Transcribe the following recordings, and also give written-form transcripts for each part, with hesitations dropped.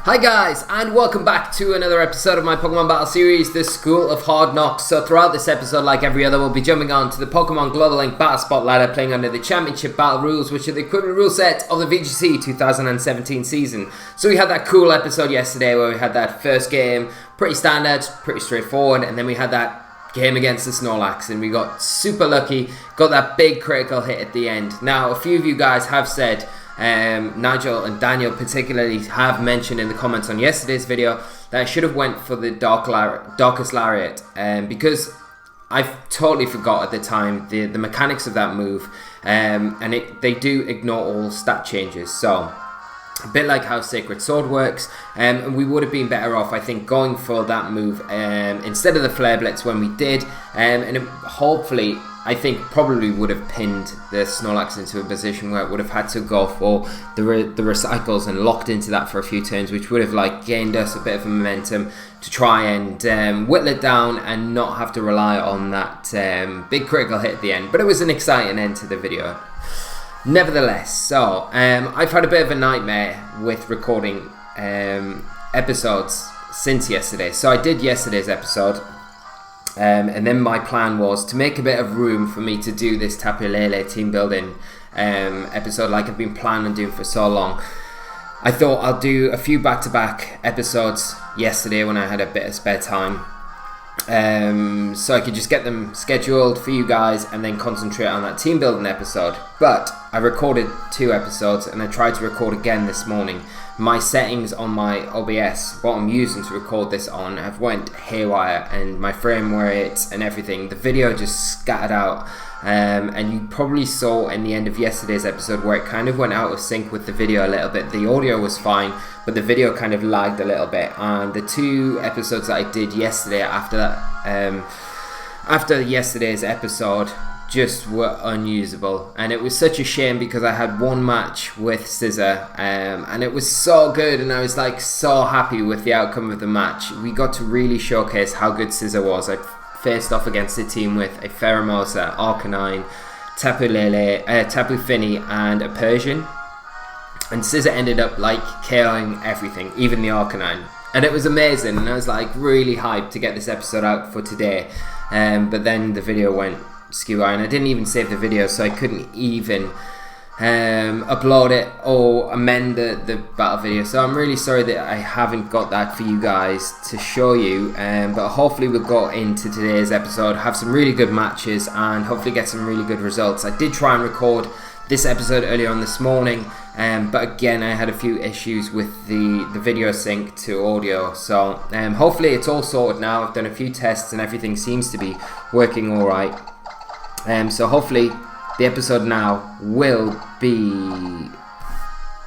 Hi guys, and welcome back to another episode of my Pokemon Battle Series, the School of Hard Knocks. So throughout this episode, like every other, we'll be jumping on to the Pokemon Global Link Battle Spot ladder, playing under the Championship Battle rules, which are the equivalent rule set of the VGC 2017 season. So we had that cool episode yesterday where we had that first game, pretty standard, pretty straightforward, and then we had that game against the Snorlax, and we got super lucky, got that big critical hit at the end. Now, a few of you guys have said, Nigel and Daniel particularly have mentioned in the comments on yesterday's video that I should have went for the Darkest Lariat, because I totally forgot at the time the mechanics of that move, and they do ignore all stat changes, so a bit like how Sacred Sword works, and we would have been better off, I think, going for that move instead of the Flare Blitz when we did, and hopefully I think probably would have pinned the Snorlax into a position where it would have had to go for the recycles and locked into that for a few turns, which would have gained us a bit of momentum to try and whittle it down and not have to rely on that big critical hit at the end. But it was an exciting end to the video. Nevertheless, so I've had a bit of a nightmare with recording episodes since yesterday. So I did yesterday's episode. And then my plan was to make a bit of room for me to do this Tapu Lele team building episode like I've been planning on doing for so long. I thought I'll do a few back-to-back episodes yesterday when I had a bit of spare time, so I could just get them scheduled for you guys and then concentrate on that team building episode. But I recorded 2 episodes and I tried to record again this morning. My settings on my OBS, what I'm using to record this on, have went haywire, and my frame rate and everything, the video just scattered out, and you probably saw in the end of yesterday's episode where it kind of went out of sync with the video a little bit. The audio was fine, but the video kind of lagged a little bit, and the 2 episodes that I did yesterday after that, after yesterday's episode, just were unusable, and it was such a shame because I had one match with Scizor, and it was so good, and I was so happy with the outcome of the match. We got to really showcase how good Scizor was. I faced off against a team with a Pheromosa, Arcanine, Tapu Lele, Tapu Fini, and a Persian, and Scizor ended up KOing everything, even the Arcanine, and it was amazing, and I was really hyped to get this episode out for today, but then the video went skew, and I didn't even save the video, so I couldn't even upload it or amend the battle video. So I'm really sorry that I haven't got that for you guys to show you, but hopefully we'll go into today's episode, have some really good matches, and hopefully get some really good results. I did try and record this episode earlier on this morning, but again I had a few issues with the video sync to audio, so hopefully it's all sorted now. I've done a few tests and everything seems to be working alright. So hopefully the episode now will be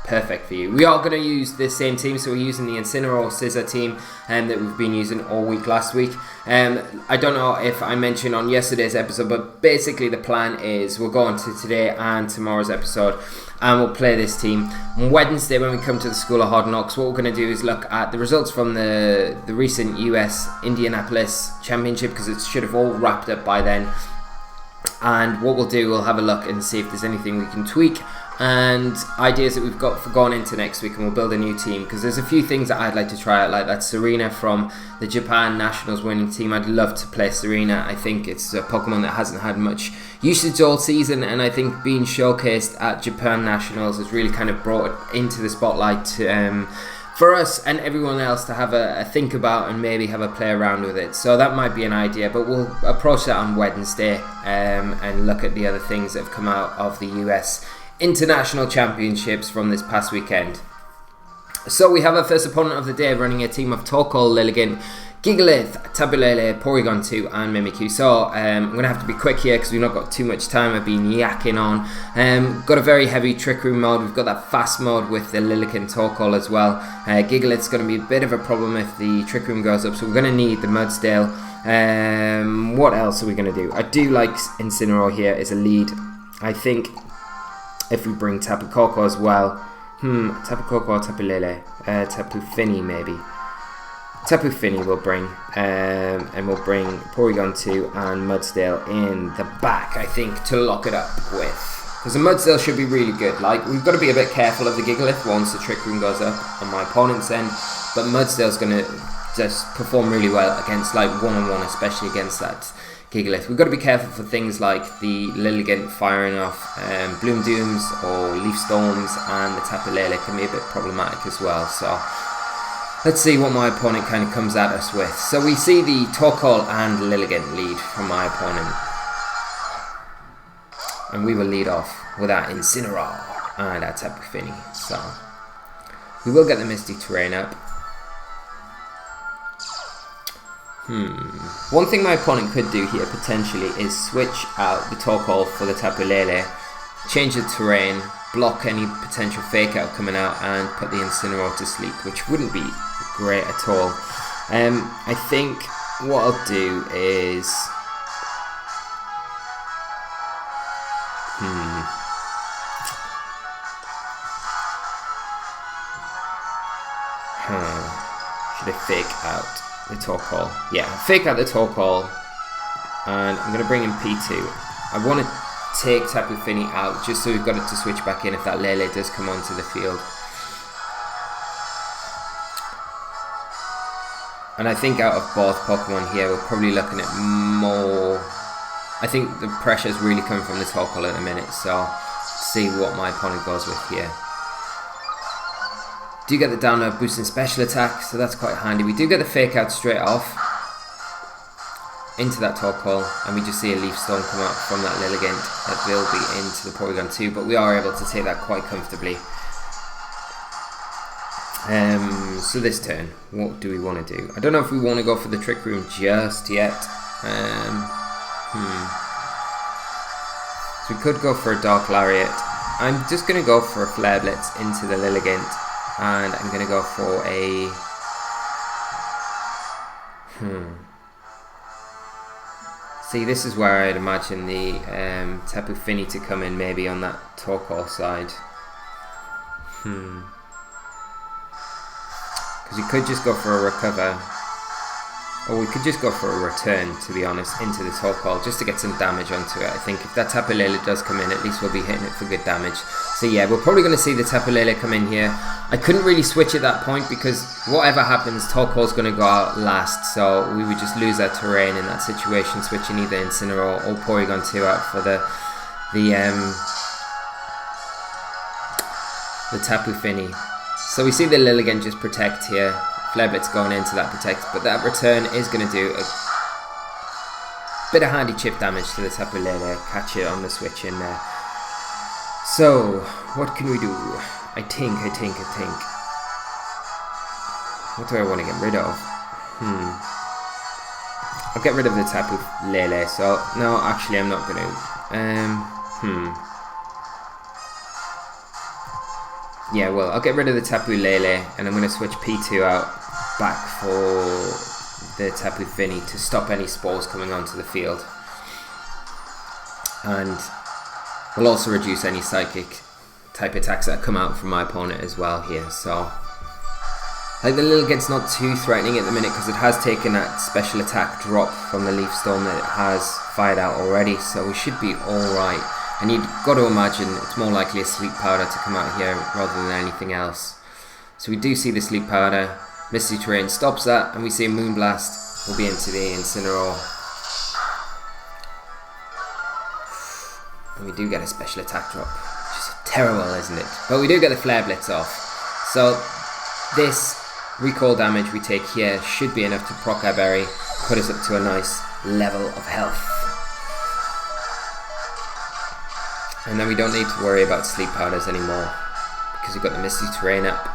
perfect for you. We are going to use the same team, so we're using the Incineroar Scizor team that we've been using all week last week. I don't know if I mentioned on yesterday's episode, but basically the plan is we'll go on to today and tomorrow's episode and we'll play this team. On Wednesday, when we come to the School of Hard Knocks, what we're going to do is look at the results from the recent US Indianapolis Championship, because it should have all wrapped up by then. And what we'll do, we'll have a look and see if there's anything we can tweak and ideas that we've got for going into next week, and we'll build a new team, because there's a few things that I'd like to try out, like that Serena from the Japan Nationals winning team. I'd love to play Serena. I think it's a Pokemon that hasn't had much usage all season, and I think being showcased at Japan Nationals has really kind of brought it into the spotlight for us and everyone else to have a think about and maybe have a play around with it. So that might be an idea, but we'll approach that on Wednesday and look at the other things that have come out of the US International Championships from this past weekend. So we have our first opponent of the day, running a team of Torkoal, Lilligant, Gigalith, Tapu Lele, Porygon2 and Mimikyu. So I'm going to have to be quick here because we've not got too much time. I've been yakking on. Got a very heavy Trick Room mode. We've got that fast mode with the Lilligant Torkoal as well. Gigalith's going to be a bit of a problem if the Trick Room goes up, so we're going to need the Mudsdale. What else are we going to do? I do like Incineroar here as a lead. I think if we bring Tapu Koko as well, Tapu Koko or Tapu Lele? Tapu Fini maybe. Tapu Fini will bring, and we'll bring Porygon2 and Mudsdale in the back, I think, to lock it up with. Because the Mudsdale should be really good. Like, we've got to be a bit careful of the Gigalith once the Trick Room goes up on my opponent's end. But Mudsdale's going to just perform really well against, like, one-on-one, especially against that Gigalith. We've got to be careful for things like the Lilligant firing off Bloom Dooms or Leaf Storms, and the Tapu Lele can be a bit problematic as well. So let's see what my opponent kind of comes at us with. So we see the Torkoal and Lilligant lead from my opponent. And we will lead off with our Incineroar and our Tapu Fini. So we will get the Misty terrain up. One thing my opponent could do here potentially is switch out the Torkoal for the Tapu Lele, change the terrain, block any potential fake out coming out, and put the Incineroar to sleep, which wouldn't be great at all. I think what I'll do is should I fake out the Torkoal? Yeah, fake out the Torkoal, and I'm going to bring in P2. I want to take Tapu Fini out just so we've got it to switch back in if that Lele does come onto the field. And I think out of both Pokemon here, we're probably looking at more. I think the pressure's really coming from the Torkoal in a minute, so let's see what my opponent goes with here. Do get the download boost in special attack, so that's quite handy. We do get the fake out straight off into that Torkoal, and we just see a Leaf Storm come out from that Lilligant that will be into the Porygon2, but we are able to take that quite comfortably. So this turn, what do we want to do? I don't know if we want to go for the Trick Room just yet. So we could go for a Dark Lariat. I'm just going to go for a Flare Blitz into the Lilligant, and I'm going to go for a See, this is where I'd imagine the Tapu Fini to come in, maybe on that Torkoal side. Because we could just go for a Recover, or we could just go for a Return, to be honest, into the Torkoal, just to get some damage onto it. I think if that Tapu Lele does come in, at least we'll be hitting it for good damage. So yeah, we're probably going to see the Tapu Lele come in here. I couldn't really switch at that point because whatever happens, Torkoal's going to go out last, so we would just lose our terrain in that situation, switching either Incineroar or Porygon2 out for the Tapu Fini. So we see the Lilligant just protect here. Flare Blitz going into that protect, but that return is going to do a bit of handy chip damage to the Tapu Lele, catch it on the switch in there. So, what can we do? I think. What do I want to get rid of? I'll get rid of the Tapu Lele, so, no, actually I'm not going to. Yeah, well, I'll get rid of the Tapu Lele, and I'm going to switch P2 out back for the Tapu Fini to stop any spores coming onto the field. And we'll also reduce any psychic type attacks that come out from my opponent as well here. So, like, the Lilligant's not too threatening at the minute because it has taken that special attack drop from the Leaf Storm that it has fired out already, so we should be alright. And you've got to imagine it's more likely a Sleep Powder to come out here rather than anything else. So we do see the Sleep Powder. Misty Terrain stops that, and we see a Moonblast will be into the Incineroar. And we do get a special attack drop, which is terrible, isn't it? But we do get the Flare Blitz off. So this recall damage we take here should be enough to proc our berry, put us up to a nice level of health. And then we don't need to worry about Sleep Powders anymore because we've got the Misty Terrain up.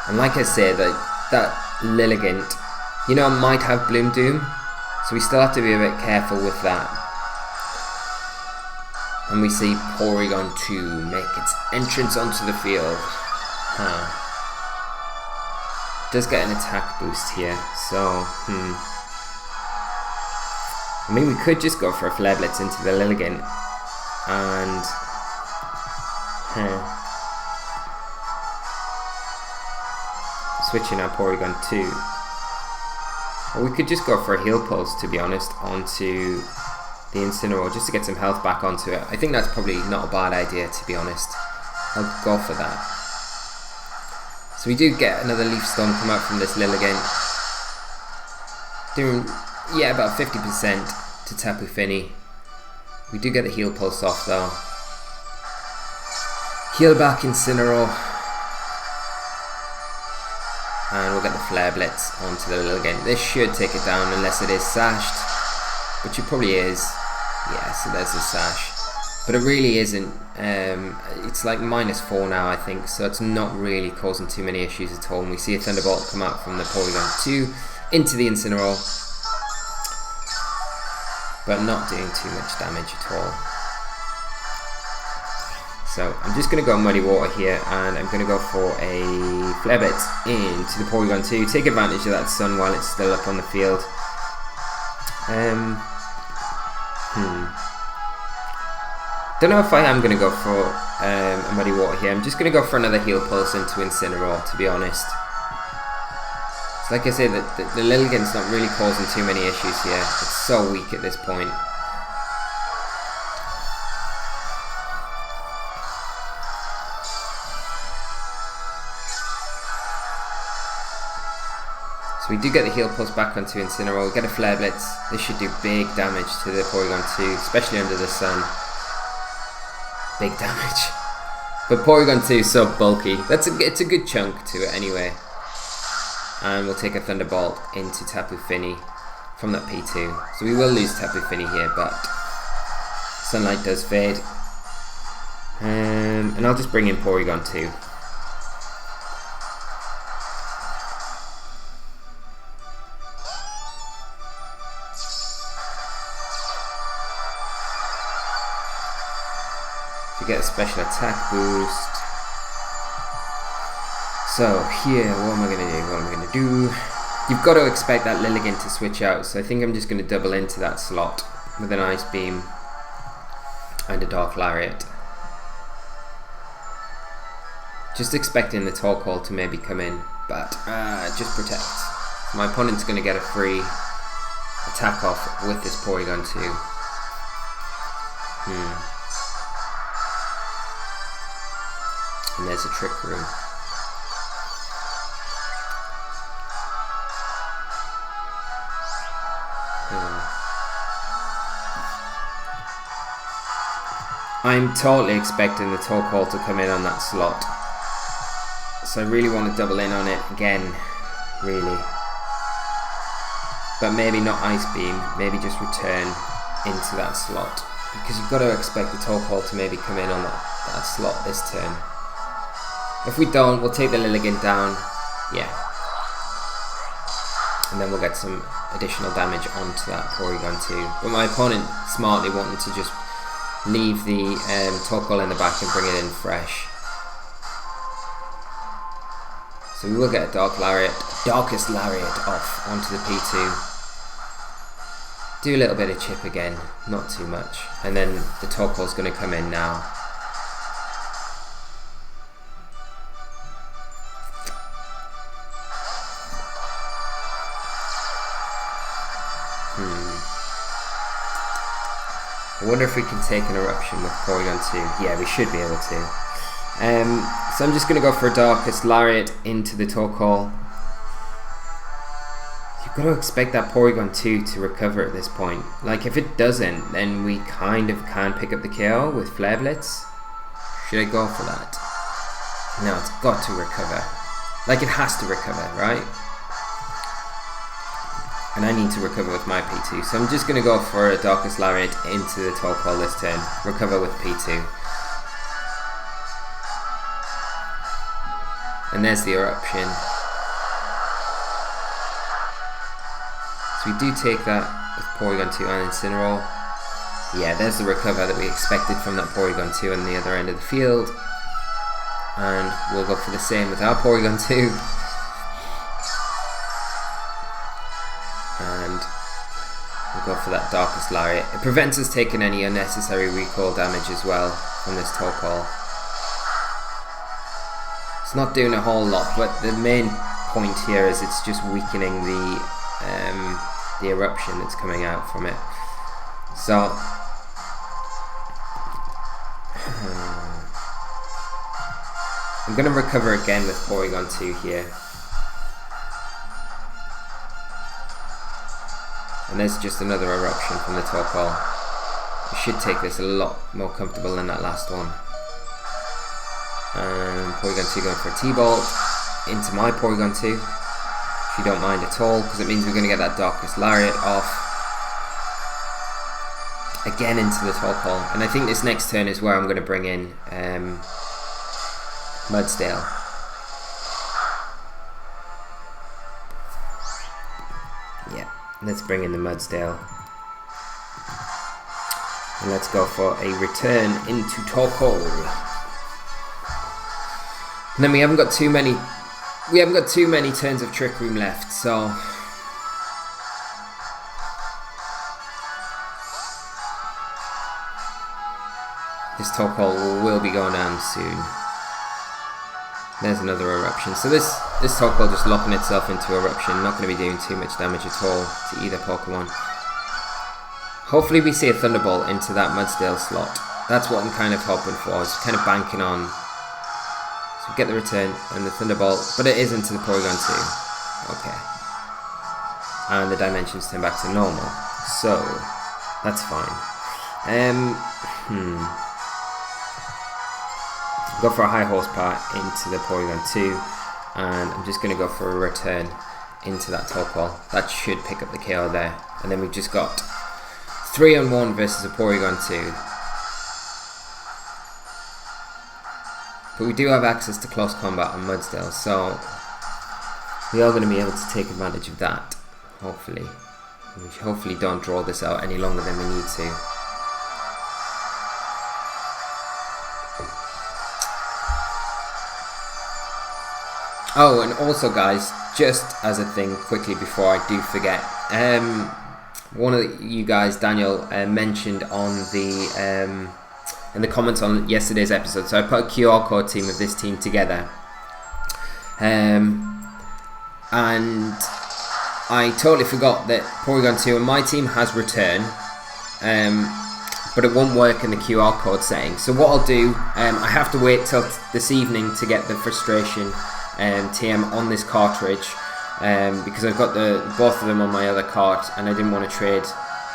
And like I said, that Lilligant, you know, might have Bloom Doom, so we still have to be a bit careful with that. And we see Porygon2 make its entrance onto the field. Does get an attack boost here, so I mean, we could just go for a Flare Blitz into the Lilligant. And switching our Porygon2. Or we could just go for a Heal Pulse, to be honest, onto the Incineroar, just to get some health back onto it. I think that's probably not a bad idea, to be honest. I'll go for that. So we do get another Leaf Storm come out from this Lilligant. Doing, yeah, about 50% to Tapu Fini. We do get the Heal Pulse off though. Heal back Incineroar. And we'll get the Flare Blitz onto the Lilligant. This should take it down unless it is sashed, which it probably is. Yeah, so there's the sash. But it really isn't. It's like -4 now, I think, so it's not really causing too many issues at all. And we see a Thunderbolt come out from the Porygon2 into the Incineroar, but not doing too much damage at all. So I'm just going to go Muddy Water here, and I'm going to go for a Flare Blitz into the Porygon2. Take advantage of that sun while it's still up on the field. Don't know if I am going to go for a Muddy Water here. I'm just going to go for another Heal Pulse into Incineroar, to be honest. So like I say, the Lilligant's not really causing too many issues here. It's so weak at this point. So we do get the Heal Pulse back onto Incineroar. We get a Flare Blitz. This should do big damage to the Porygon2, especially under the sun. Big damage. But Porygon2 is so bulky. It's a good chunk to it anyway. And we'll take a Thunderbolt into Tapu Fini from that P2. So we will lose Tapu Fini here, but sunlight does fade. And I'll just bring in Porygon2. You get a special attack boost. So here, what am I going to do? You've got to expect that Lilligant to switch out, so I think I'm just going to double into that slot with an Ice Beam and a Dark Lariat. Just expecting the Torkoal to maybe come in, but just protects. My opponent's going to get a free attack off with this Porygon2. And there's a Trick Room. I'm totally expecting the Torkoal to come in on that slot. So I really want to double in on it again, really. But maybe not Ice Beam, maybe just return into that slot. Because you've got to expect the Torkoal to maybe come in on that slot this turn. If we don't, we'll take the Lilligant down, yeah. And then we'll get some additional damage onto that Porygon2. But my opponent smartly wanted to just leave the Torkoal in the back and bring it in fresh. So we will get a Darkest Lariat off onto the P2. Do a little bit of chip again, not too much. And then the Torkoal's going to come in now. I wonder if we can take an Eruption with Porygon2. Yeah, we should be able to. So I'm just going to go for a Darkest Lariat into the Torkoal. You've got to expect that Porygon2 to recover at this point. Like, if it doesn't, then we kind of can pick up the KO with Flare Blitz. Should I go for that? No, it's got to recover. Like, it has to recover, right? And I need to recover with my P2, so I'm just going to go for a Darkest Lariat into the Torkoal this turn. Recover with P2. And there's the Eruption. So we do take that with Porygon2 and Incineroar. Yeah, there's the recover that we expected from that Porygon2 on the other end of the field. And we'll go for the same with our Porygon2. And we'll go for that Darkest Lariat. It prevents us taking any unnecessary recoil damage as well from this Torkoal. It's not doing a whole lot, but the main point here, as it's just weakening the eruption that's coming out from it. So I'm going to recover again with Porygon2 here. And there's just another eruption from the Torkoal. I should take this a lot more comfortable than that last one. And Porygon2 going for a T-Bolt into my Porygon2. If you don't mind at all, because it means we're going to get that Darkest Lariat off. Again into the Torkoal. And I think this next turn is where I'm going to bring in Mudsdale. Yeah, let's bring in the Mudsdale. And let's go for a return into Torkoal. And then we haven't got too many turns of Trick Room left, so this Torkoal will be going down soon. There's another eruption. So this Torkoal just locking itself into eruption, not going to be doing too much damage at all to either Pokemon. Hopefully we see a Thunderbolt into that Mudsdale slot. That's what I'm kind of hoping for. I was kind of banking on. So we get the return and the Thunderbolt, but it is into the Porygon2. Okay. And the dimensions turn back to normal. So that's fine. Go for a high horsepower into the Porygon2, and I'm just going to go for a return into that Torkoal. That should pick up the KO there. And then we've just got 3-on-1 versus a Porygon2. But we do have access to close combat on Mudsdale, so we are going to be able to take advantage of that, hopefully. We hopefully don't draw this out any longer than we need to. Oh, and also guys, just as a thing quickly before I do forget, one of you guys, Daniel, mentioned on the in the comments on yesterday's episode, so I put a QR code team of this team together, and I totally forgot that Porygon2 and my team has return, but it won't work in the QR code setting. So what I'll do, I have to wait till this evening to get the frustration TM on this cartridge, because I've got both of them on my other cart, and I didn't want to trade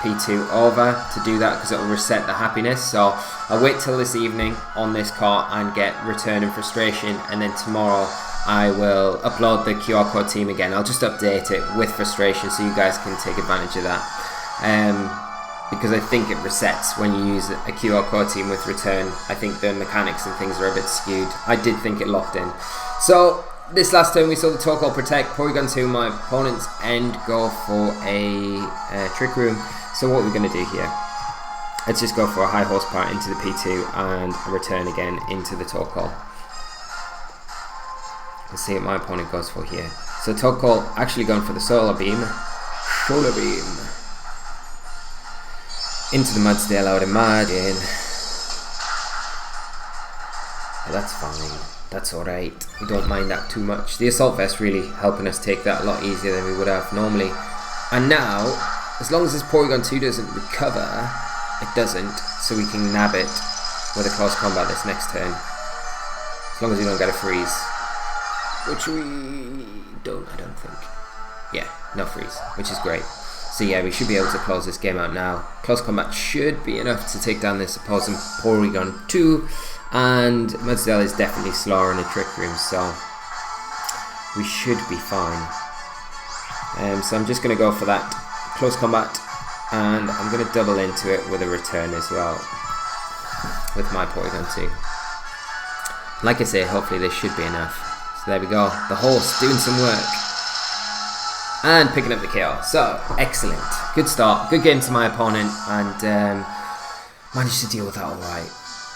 P2 over to do that because it will reset the happiness. So I'll wait till this evening on this cart and get return and frustration, and then tomorrow I will upload the QR code team again. I'll just update it with frustration so you guys can take advantage of that, because I think it resets when you use a QR code team with return. I think the mechanics and things are a bit skewed. I did think it locked in. So this last turn we saw the Torkoal protect, Porygon2, my opponent's end, go for a Trick Room. So what we're going to do here, let's just go for a high horsepower into the P2 and a return again into the Torkoal. Let's see what my opponent goes for here. So Torkoal actually going for the Solar Beam. Into the Mudsdale, I would imagine. But that's fine. That's alright. We don't mind that too much. The Assault Vest really helping us take that a lot easier than we would have normally. And now, as long as this Porygon2 doesn't recover, it doesn't, so we can nab it with a close combat this next turn. As long as we don't get a freeze. Which we don't, I don't think. Yeah, no freeze, which is great. So yeah, we should be able to close this game out now. Close combat should be enough to take down this opposing Porygon2. And Mudsdale is definitely slower in a Trick Room, so we should be fine. So I'm just going to go for that close combat, and I'm going to double into it with a return as well with my Porygon2. Like I say, hopefully this should be enough. So there we go, the horse doing some work and picking up the KO. So excellent, good start, good game to my opponent, and managed to deal with that alright.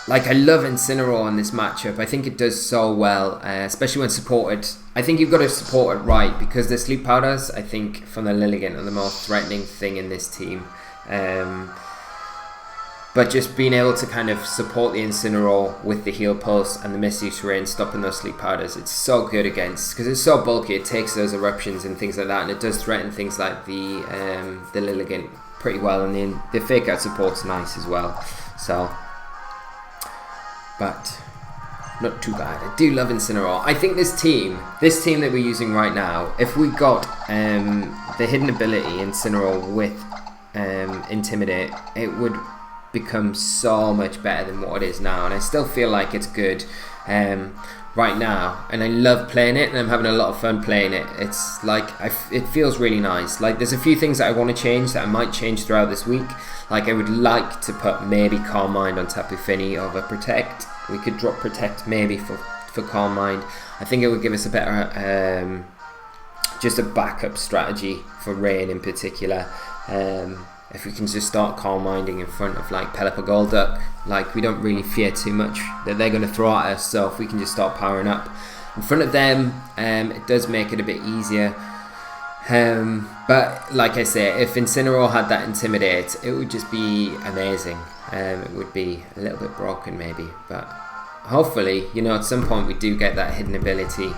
Like, I love Incineroar in this matchup. I think it does so well, especially when supported. I think you've got to support it right, because the Sleep Powders, I think, from the Lilligant are the most threatening thing in this team. But just being able to kind of support the Incineroar with the Heal Pulse and the Misty Terrain, stopping those Sleep Powders, it's so good against, because it's so bulky, it takes those eruptions and things like that, and it does threaten things like the Lilligant pretty well, and then the Fake Out support's nice as well. So, but not too bad. I do love Incineroar. I think this team that we're using right now, if we got the hidden ability Incineroar with Intimidate, it would become so much better than what it is now, and I still feel like it's good right now, and I love playing it, and I'm having a lot of fun playing it. It's like it feels really nice. Like there's a few things that I want to change that I might change throughout this week. Like I would like to put maybe Calm Mind on Tapu Fini over Protect. We could drop Protect maybe for Calm Mind. I think it would give us a better just a backup strategy for Rain in particular. If we can just start Calm Minding in front of like Pelipper Golduck, like we don't really fear too much that they're going to throw at us, so if we can just start powering up in front of them, it does make it a bit easier. But like I say, if Incineroar had that Intimidate, it would just be amazing. It would be a little bit broken maybe, but hopefully, you know, at some point we do get that hidden ability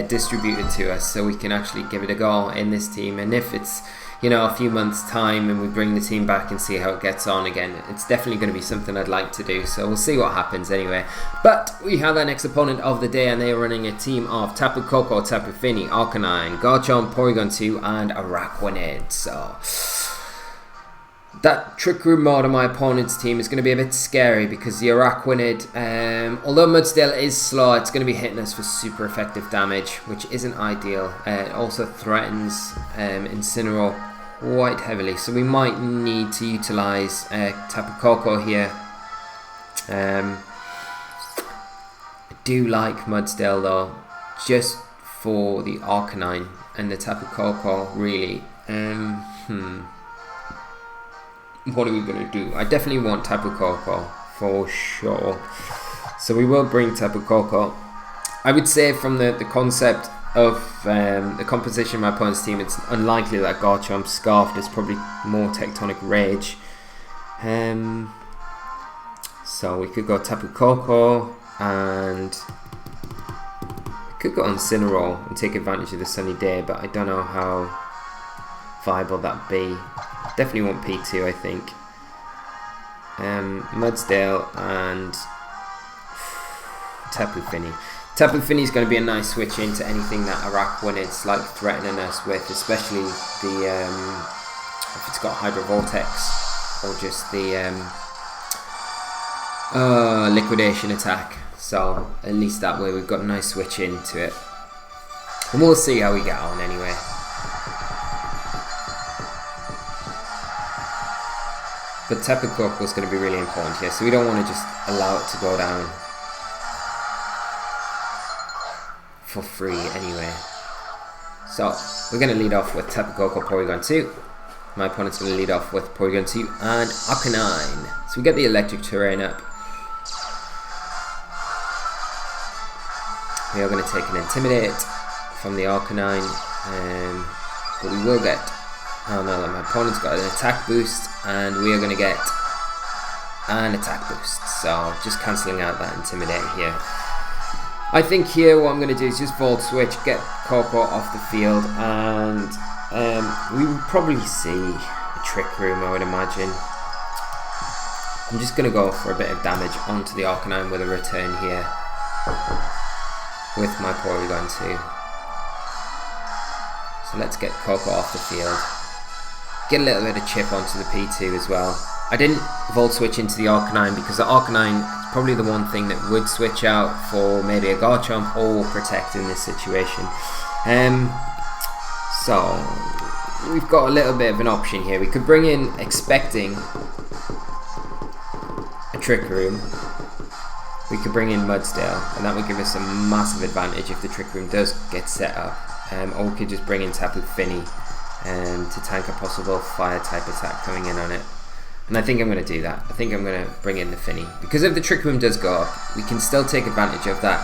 distributed to us, so we can actually give it a go in this team. And if it's, you know, a few months time and we bring the team back and see how it gets on again, it's definitely going to be something I'd like to do, so we'll see what happens anyway. But we have our next opponent of the day, and they are running a team of Tapu Koko, Tapu Fini, Arcanine, Garchomp, Porygon2 and Araquanid. So that Trick Room mode on my opponent's team is going to be a bit scary, because the Araquanid, although Mudsdale is slow, it's going to be hitting us for super effective damage, which isn't ideal. It also threatens Incineroar quite heavily, so we might need to utilise Tapu Koko here. I do like Mudsdale though, just for the Arcanine and the Tapu Koko really. What are we going to do? I definitely want Tapu Koko for sure, so we will bring Tapu Koko. I would say from the concept of the composition of my opponent's team, it's unlikely that Garchomp Scarfed is probably more Tectonic Rage. So we could go Tapu Koko, and we could go Incineroar and take advantage of the sunny day, but I don't know how viable that'd be. Definitely want P2, I think. Mudsdale and Tapu Fini. Tapu Fini is going to be a nice switch into anything that Araquanid's like threatening us with, especially the if it's got Hydro Vortex or just the liquidation attack. So at least that way we've got a nice switch into it, and we'll see how we get on anyway. But Tapu Koko is going to be really important here, so we don't want to just allow it to go down for free anyway. So we're going to lead off with Tapu Koko, Porygon2. My opponent's going to lead off with Porygon2 and Arcanine. So we get the electric terrain up. We are going to take an Intimidate from the Arcanine, but we will get, oh no, my opponent's got an attack boost, and we are going to get an attack boost, so just cancelling out that Intimidate here. I think here what I'm going to do is just Volt Switch, get Koko off the field, and we will probably see a Trick Room, I would imagine. I'm just going to go for a bit of damage onto the Arcanine with a return here with my Porygon2. So let's get Koko off the field. Get a little bit of chip onto the P2 as well. I didn't Volt Switch into the Arcanine because the Arcanine is probably the one thing that would switch out for maybe a Garchomp or Protect in this situation. So we've got a little bit of an option here. We could bring in expecting a Trick Room. We could bring in Mudsdale, and that would give us a massive advantage if the Trick Room does get set up. Or we could just bring in Tapu Fini to tank a possible fire type attack coming in on it. And I think I'm going to do that. I think I'm going to bring in the Fini, because if the Trick Room does go up, we can still take advantage of that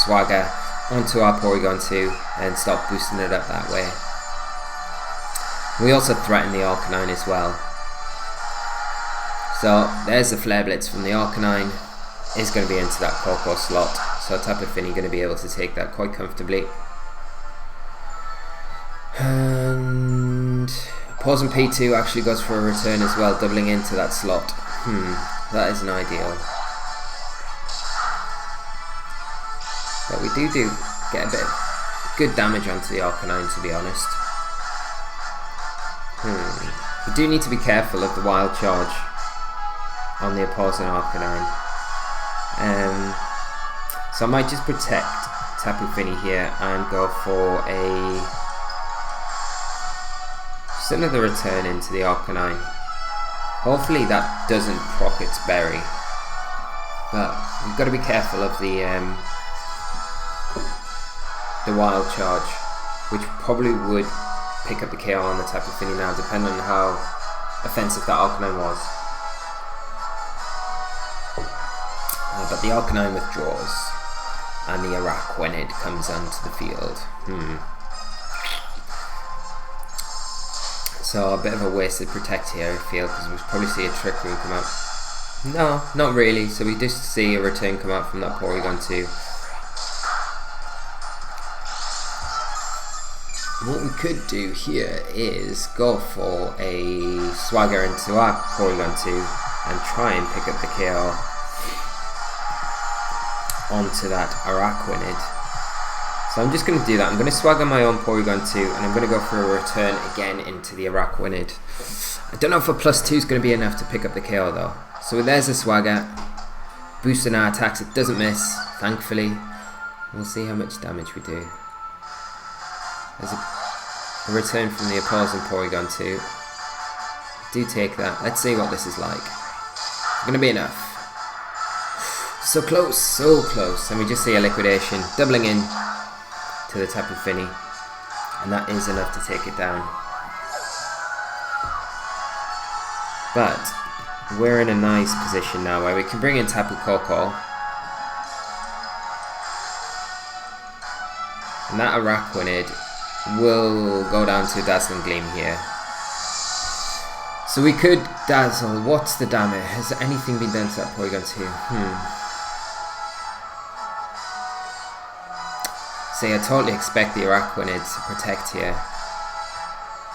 swagger onto our Porygon2 and start boosting it up that way. We also threaten the Arcanine as well. So there's the Flare Blitz from the Arcanine. Is going to be into that Koko slot. So Tapu Fini going to be able to take that quite comfortably. And Poison P2 actually goes for a return as well, doubling into that slot. That isn't ideal. But we do get a bit of good damage onto the Arcanine, to be honest. We do need to be careful of the Wild Charge on the opposing Arcanine. So I might just protect Tapu Fini here and go for just another return into the Arcanine. Hopefully that doesn't proc its berry, but we've got to be careful of the Wild Charge, which probably would pick up the KO on the Tapu Fini now, depending on how offensive that Arcanine was. But the Arcanine withdraws, and the Araquanid comes onto the field. So a bit of a wasted protect here, I feel, because we'll probably see a Trick Room come out. No, not really. So we just see a return come out from that Porygon2. What we could do here is go for a Swagger into our Porygon2 and try and pick up the KO onto that Araquanid. So I'm just going to do that. I'm going to Swagger my own Porygon2 and I'm going to go for a return again into the Araquanid. I don't know if a +2 is going to be enough to pick up the KO though. So there's a Swagger. Boosting our attacks, it doesn't miss, thankfully. We'll see how much damage we do. There's a return from the opposing Porygon2. Do take that. Let's see what this is like. It's going to be enough. So close, so close. And we just see a liquidation doubling in to the Tapu Fini. And that is enough to take it down. But we're in a nice position now where we can bring in Tapu Koko. And that Araquanid will go down to Dazzling Gleam here. So we could Dazzle. What's the damage? Has anything been done to that Porygon2? See, I totally expect the Araquanid to protect here.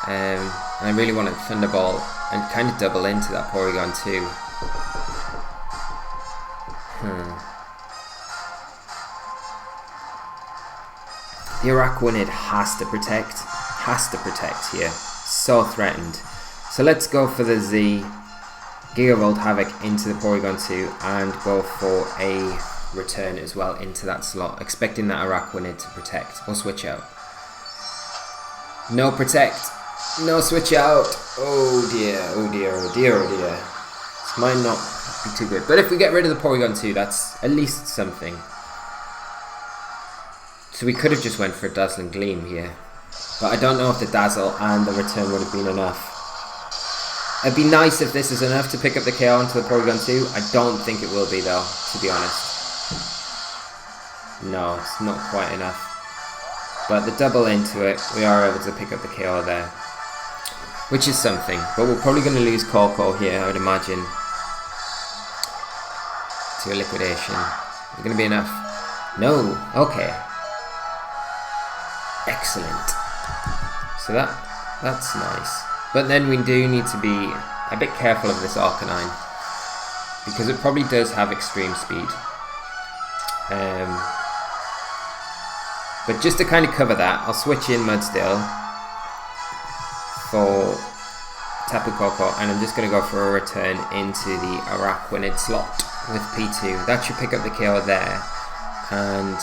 And I really want to Thunderbolt and kind of double into that Porygon2. The Araquanid has to protect here. So threatened. So let's go for the Z, Gigavolt Havoc into the Porygon2 and go for a return as well into that slot, expecting that Araquanid to protect or switch out. No protect, no switch out. Oh dear, oh dear, oh dear, oh dear. This might not be too good, but if we get rid of the Porygon2, that's at least something. So we could have just went for a Dazzling Gleam here, but I don't know if the Dazzle and the return would have been enough. It'd be nice if this is enough to pick up the KO onto the Porygon2. I don't think it will be though, to be honest. No, it's not quite enough. But the double into it, we are able to pick up the KO there, which is something. But we're probably going to lose Koko here, I would imagine, to a liquidation. Is it going to be enough? No. Okay. Excellent. So that's nice. But then we do need to be a bit careful of this Arcanine, because it probably does have extreme speed. But just to kind of cover that, I'll switch in Mudstill for Tapu Koko, and I'm just going to go for a return into the Araquanid slot with P2. That should pick up the KO there, and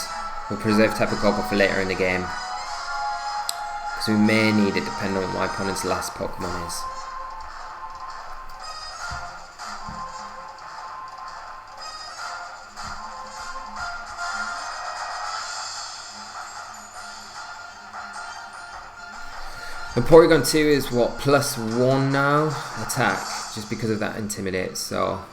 we'll preserve Tapu Koko for later in the game, because we may need it depending on what my opponent's last Pokemon is. The Porygon2 is what, +1 now? Attack, just because of that Intimidate, so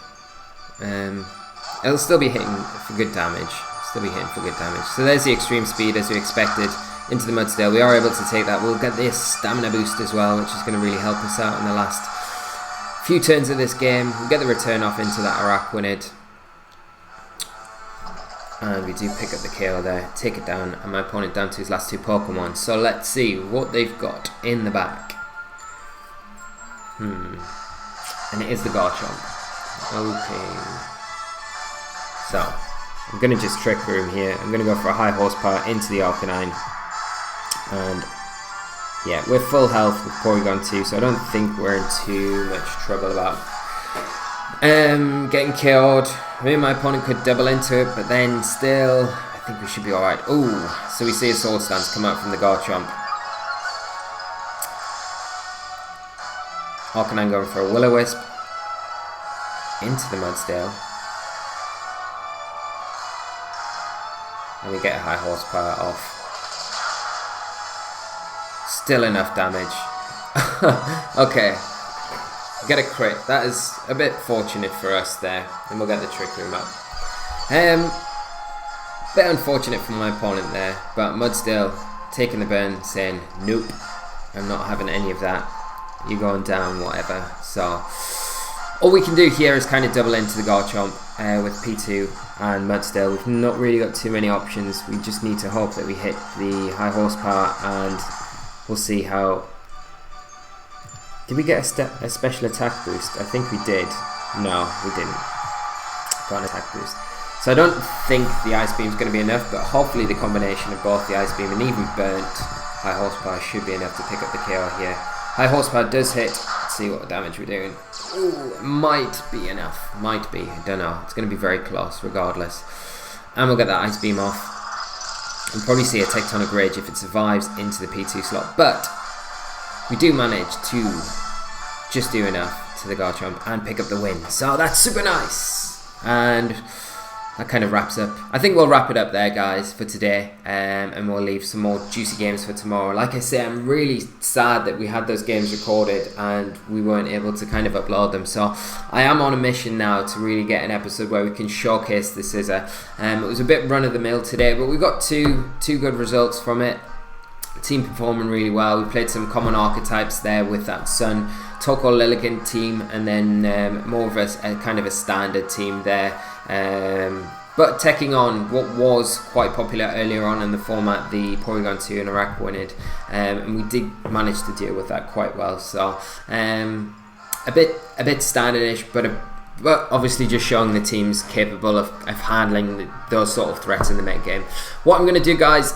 it'll still be hitting for good damage. So there's the extreme speed as we expected into the Mudstill. We are able to take that. We'll get this stamina boost as well, which is going to really help us out in the last few turns of this game. We'll get the return off into that Araquanid. And we do pick up the KO there, take it down, and my opponent down to his last 2 Pokemon. So let's see what they've got in the back. And it is the Garchomp. Okay. So, I'm going to just trick him here. I'm going to go for a high horsepower into the Arcanine. And yeah, we're full health with Porygon2, so I don't think we're in too much trouble about getting KO'd. Maybe my opponent could double into it, but then still, I think we should be alright. Ooh, so we see a Sword Stance come out from the Garchomp. Arcanine going for a Will-O-Wisp into the Mudsdale. And we get a high horsepower off. Still enough damage. Okay. Get a crit. That is a bit fortunate for us there. And we'll get the Trick Room up. Bit unfortunate for my opponent there. But Mudsdale taking the burn, saying, nope, I'm not having any of that. You're going down, whatever. So, all we can do here is kind of double into the Garchomp with P2 and Mudsdale. We've not really got too many options. We just need to hope that we hit the high horsepower, and we'll see how... Did we get a special attack boost? I think we did. No, we didn't. Got an attack boost. So I don't think the Ice Beam is going to be enough, but hopefully the combination of both the Ice Beam and even burnt high horsepower should be enough to pick up the KO here. High horsepower does hit. Let's see what damage we're doing. Ooh, might be enough. Might be. I don't know. It's going to be very close regardless. And we'll get that Ice Beam off. We'll probably see a Tectonic Rage if it survives into the P2 slot. But we do manage to just do enough to the Garchomp and pick up the win. So that's super nice. And that kind of wraps up. I think we'll wrap it up there, guys, for today. And we'll leave some more juicy games for tomorrow. Like I say, I'm really sad that we had those games recorded and we weren't able to kind of upload them. So I am on a mission now to really get an episode where we can showcase the Scizor. It was a bit run-of-the-mill today, but we got two good results from it. Team performing really well. We played some common archetypes there with that Sun Torkoal Lilligant team, and then more of a kind of a standard team there. But taking on what was quite popular earlier on in the format, the Porygon2 and Araquanid, and we did manage to deal with that quite well. So a bit standardish, but obviously just showing the teams capable of handling those sort of threats in the meta game. What I'm going to do, guys,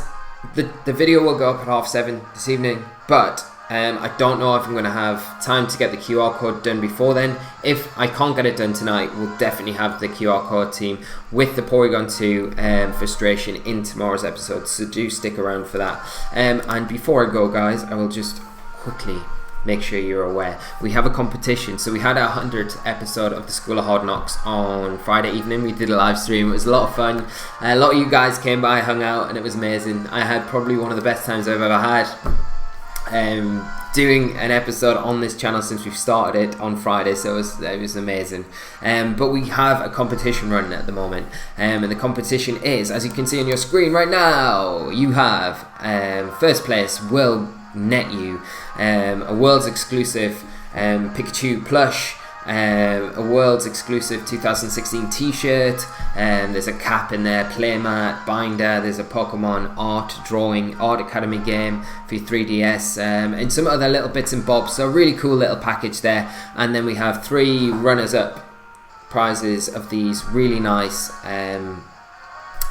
the video will go up at 7:30 this evening, but I don't know if I'm going to have time to get the QR code done before then. If I can't get it done tonight, we'll definitely have the QR code team with the Porygon2 frustration in tomorrow's episode, so do stick around for that. And before I go, guys, I will just quickly make sure you're aware. We have a competition. So we had our 100th episode of the School of Hard Knocks on Friday evening. We did a live stream. It was a lot of fun. A lot of you guys came by, hung out, and it was amazing. I had probably one of the best times I've ever had doing an episode on this channel since we've started it on Friday, so it was amazing. But we have a competition running at the moment, and the competition is, as you can see on your screen right now, you have first place will net you a world's exclusive Pikachu plush, a world's exclusive 2016 t-shirt, there's a cap in there, playmat, binder, there's a Pokemon art academy game for your 3DS, and some other little bits and bobs. So really cool little package there. And then we have 3 runners-up prizes of these really nice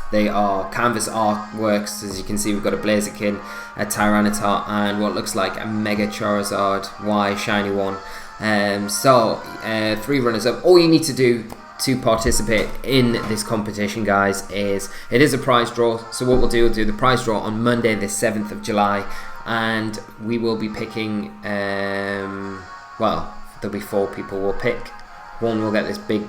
they are canvas artworks. As you can see, we've got a Blaziken, a Tyranitar, and what looks like a Mega Charizard Y shiny one. 3 runners up. All you need to do to participate in this competition, guys, is it is a prize draw. So what we'll do the prize draw on Monday the 7th of July, and we will be picking well, there'll be 4 people we'll pick. 1 will get this big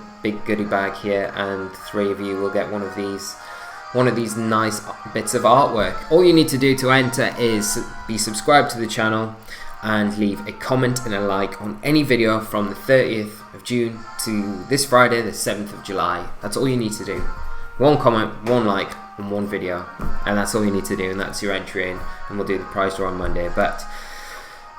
goodie bag here, and 3 of you will get one of these nice bits of artwork. All you need to do to enter is be subscribed to the channel and leave a comment and a like on any video from the 30th of June to this Friday the 7th of July. That's all you need to do. 1 comment, 1 like on 1 video, and that's all you need to do, and that's your entry in, and we'll do the prize draw on Monday. But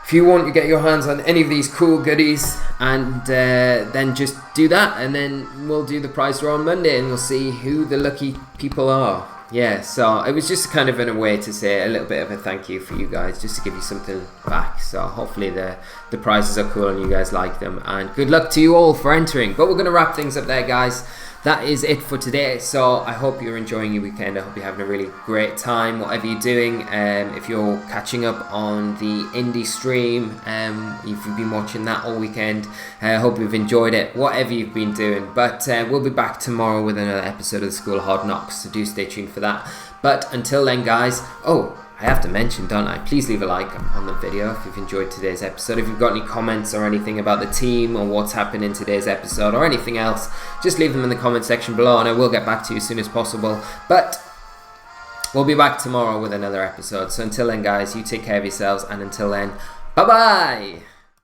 if you want to get your hands on any of these cool goodies, and then just do that, and then we'll do the prize draw on Monday, and we'll see who the lucky people are. Yeah, so it was just kind of in a way to say a little bit of a thank you for you guys, just to give you something back. So hopefully the prizes are cool and you guys like them, and good luck to you all for entering. But we're going to wrap things up there, guys. That is it for today. So I hope you're enjoying your weekend. I hope you're having a really great time, whatever you're doing. If you're catching up on the indie stream, if you've been watching that all weekend, I hope you've enjoyed it, whatever you've been doing. But we'll be back tomorrow with another episode of the School of Hard Knocks, so do stay tuned for that. But until then, guys, I have to mention, don't I? Please leave a like on the video if you've enjoyed today's episode. If you've got any comments or anything about the team or what's happened in today's episode or anything else, just leave them in the comment section below and I will get back to you as soon as possible. But we'll be back tomorrow with another episode. So until then, guys, you take care of yourselves, and until then, bye-bye!